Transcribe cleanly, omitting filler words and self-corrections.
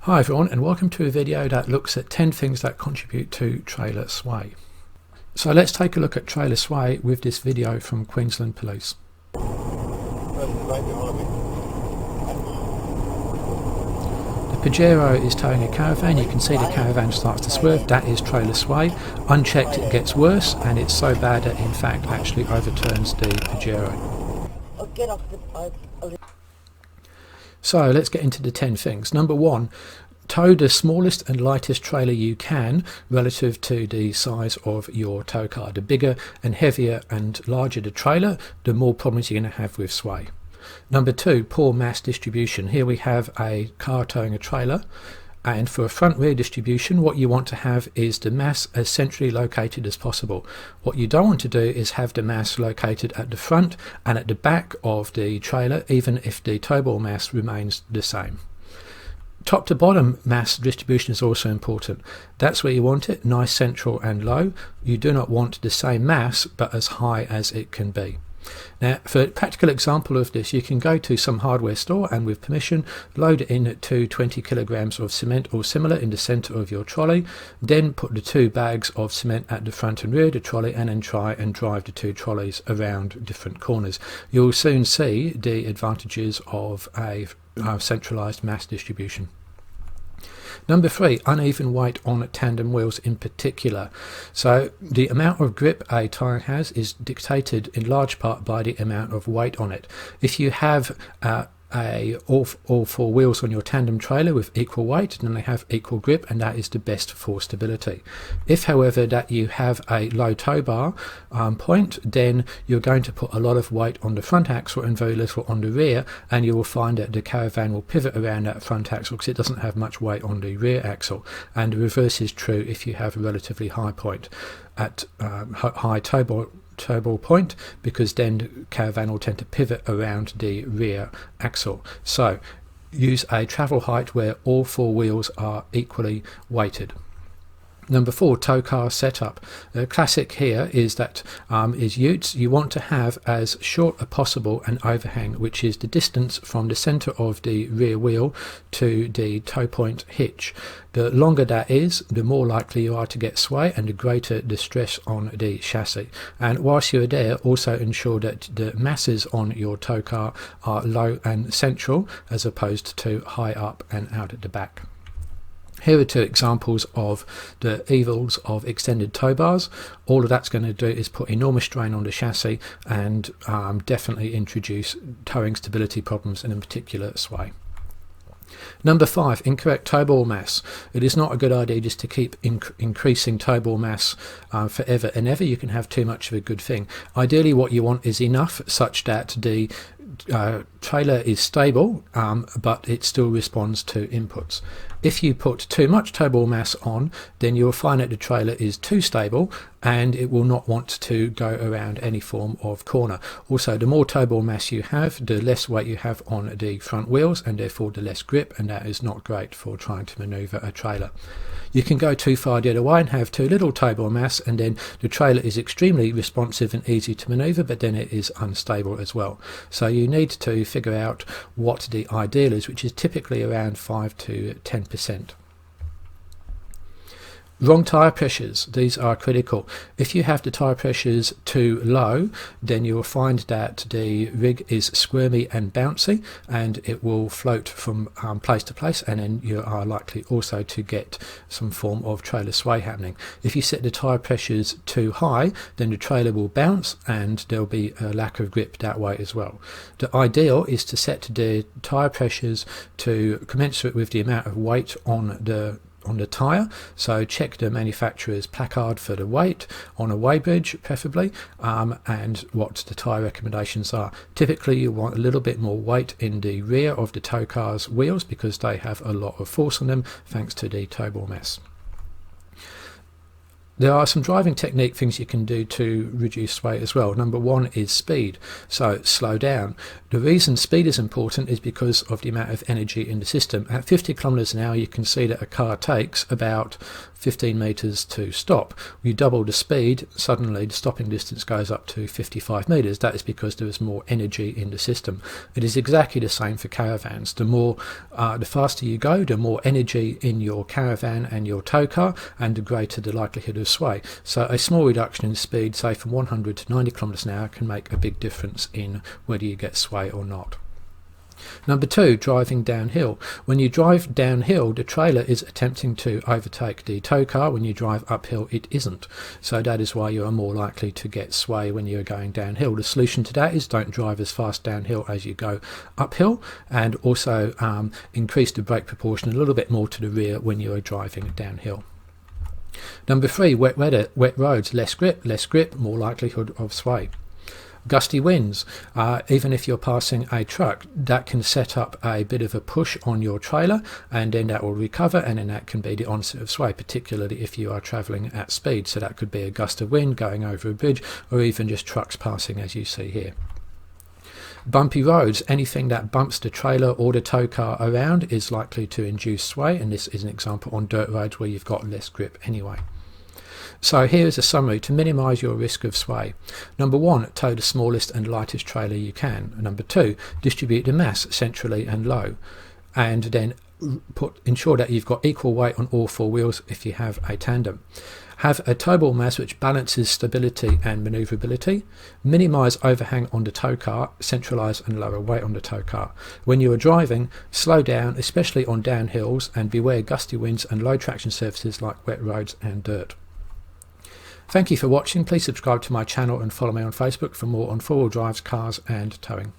Hi everyone, and welcome to a video that looks at 10 things that contribute to trailer sway. So let's take a look at trailer sway with this video from Queensland Police. The Pajero is towing a caravan. You can see the caravan starts to swerve. That is trailer sway. Unchecked it gets worse, and it's so bad that in fact actually overturns the Pajero. So let's get into the 10 things. Number 1, tow the smallest and lightest trailer you can relative to the size of your tow car. The bigger and heavier and larger the trailer, the more problems you're going to have with sway. Number 2, poor mass distribution. Here we have a car towing a trailer, and for a front-rear distribution what you want to have is the mass as centrally located as possible. What you don't want to do is have the mass located at the front and at the back of the trailer, even if the towable mass remains the same. Top to bottom mass distribution is also important. That's where you want it, nice, central and low. You do not want the same mass but as high as it can be. Now, for a practical example of this, you can go to some hardware store and with permission load in 20 kilograms of cement or similar in the center of your trolley, then put the 2 bags of cement at the front and rear of the trolley, and then try and drive the 2 trolleys around different corners. You'll soon see the advantages of a centralized mass distribution. Number 3, uneven weight on tandem wheels in particular. So the amount of grip a tyre has is dictated in large part by the amount of weight on it. If you have all 4 wheels on your tandem trailer with equal weight, then they have equal grip, and that is the best for stability. If however that you have a low tow bar point, then you're going to put a lot of weight on the front axle and very little on the rear, and you will find that the caravan will pivot around that front axle because it doesn't have much weight on the rear axle. And the reverse is true if you have a relatively high point at high tow point, because then the caravan will tend to pivot around the rear axle. So use a travel height where all 4 wheels are equally weighted. Number 4, tow car setup. The classic here is that is utes. You want to have as short as possible an overhang, which is the distance from the center of the rear wheel to the tow point hitch. The longer that is, the more likely you are to get sway and the greater the stress on the chassis. And whilst you're there, also ensure that the masses on your tow car are low and central as opposed to high up and out at the back. Here are 2 examples of the evils of extended tow bars. All of that's going to do is put enormous strain on the chassis and definitely introduce towing stability problems, and in particular sway. Number 5, incorrect tow ball mass. It is not a good idea just to keep increasing tow ball mass forever and ever. You can have too much of a good thing. Ideally what you want is enough such that the trailer is stable, but it still responds to inputs. If you put too much tow ball mass on, then you'll find that the trailer is too stable and it will not want to go around any form of corner. Also, the more tow ball mass you have, the less weight you have on the front wheels, and therefore the less grip, and that is not great for trying to maneuver a trailer. You can go too far the other way and have too little tow ball mass, and then the trailer is extremely responsive and easy to maneuver, but then it is unstable as well. So you need to figure out what the ideal is, which is typically around 5 to 10%. Wrong tyre pressures, these are critical. If you have the tyre pressures too low, then you will find that the rig is squirmy and bouncy, and it will float from place to place, and then you are likely also to get some form of trailer sway happening. If you set the tyre pressures too high, then the trailer will bounce and there will be a lack of grip that way as well. The ideal is to set the tyre pressures to commensurate with the amount of weight on the tyre. So check the manufacturer's placard for the weight on a weighbridge preferably, and what the tyre recommendations are. Typically you want a little bit more weight in the rear of the tow car's wheels because they have a lot of force on them thanks to the tow ball mass. There are some driving technique things you can do to reduce sway as well. Number one is speed, so slow down. The reason speed is important is because of the amount of energy in the system. At 50 kilometers an hour, you can see that a car takes about 15 meters to stop. You double the speed, suddenly the stopping distance goes up to 55 meters. That is because there is more energy in the system. It is exactly the same for caravans. The faster you go, the more energy in your caravan and your tow car, and the greater the likelihood of sway. So a small reduction in speed, say from 100 to 90 kilometers an hour, can make a big difference in whether you get sway or not. Number two, driving downhill. When you drive downhill, the trailer is attempting to overtake the tow car. When you drive uphill, it isn't. So that is why you are more likely to get sway when you're going downhill. The solution to that is don't drive as fast downhill as you go uphill, and also increase the brake proportion a little bit more to the rear when you are driving downhill. Number three, wet weather, wet roads, less grip, more likelihood of sway. Gusty winds, even if you're passing a truck, that can set up a bit of a push on your trailer, and then that will recover, and then that can be the onset of sway, particularly if you are travelling at speed. So that could be a gust of wind going over a bridge, or even just trucks passing as you see here. Bumpy roads, anything that bumps the trailer or the tow car around is likely to induce sway, and this is an example on dirt roads where you've got less grip anyway. So here is a summary to minimise your risk of sway. Number one, tow the smallest and lightest trailer you can. Number two, distribute the mass centrally and low, and then ensure that you've got equal weight on all four wheels if you have a tandem. Have a towable mass which balances stability and manoeuvrability. Minimise overhang on the tow car, centralise and lower weight on the tow car. When you are driving, slow down, especially on downhills, and beware gusty winds and low traction surfaces like wet roads and dirt. Thank you for watching. Please subscribe to my channel and follow me on Facebook for more on four-wheel drives, cars and towing.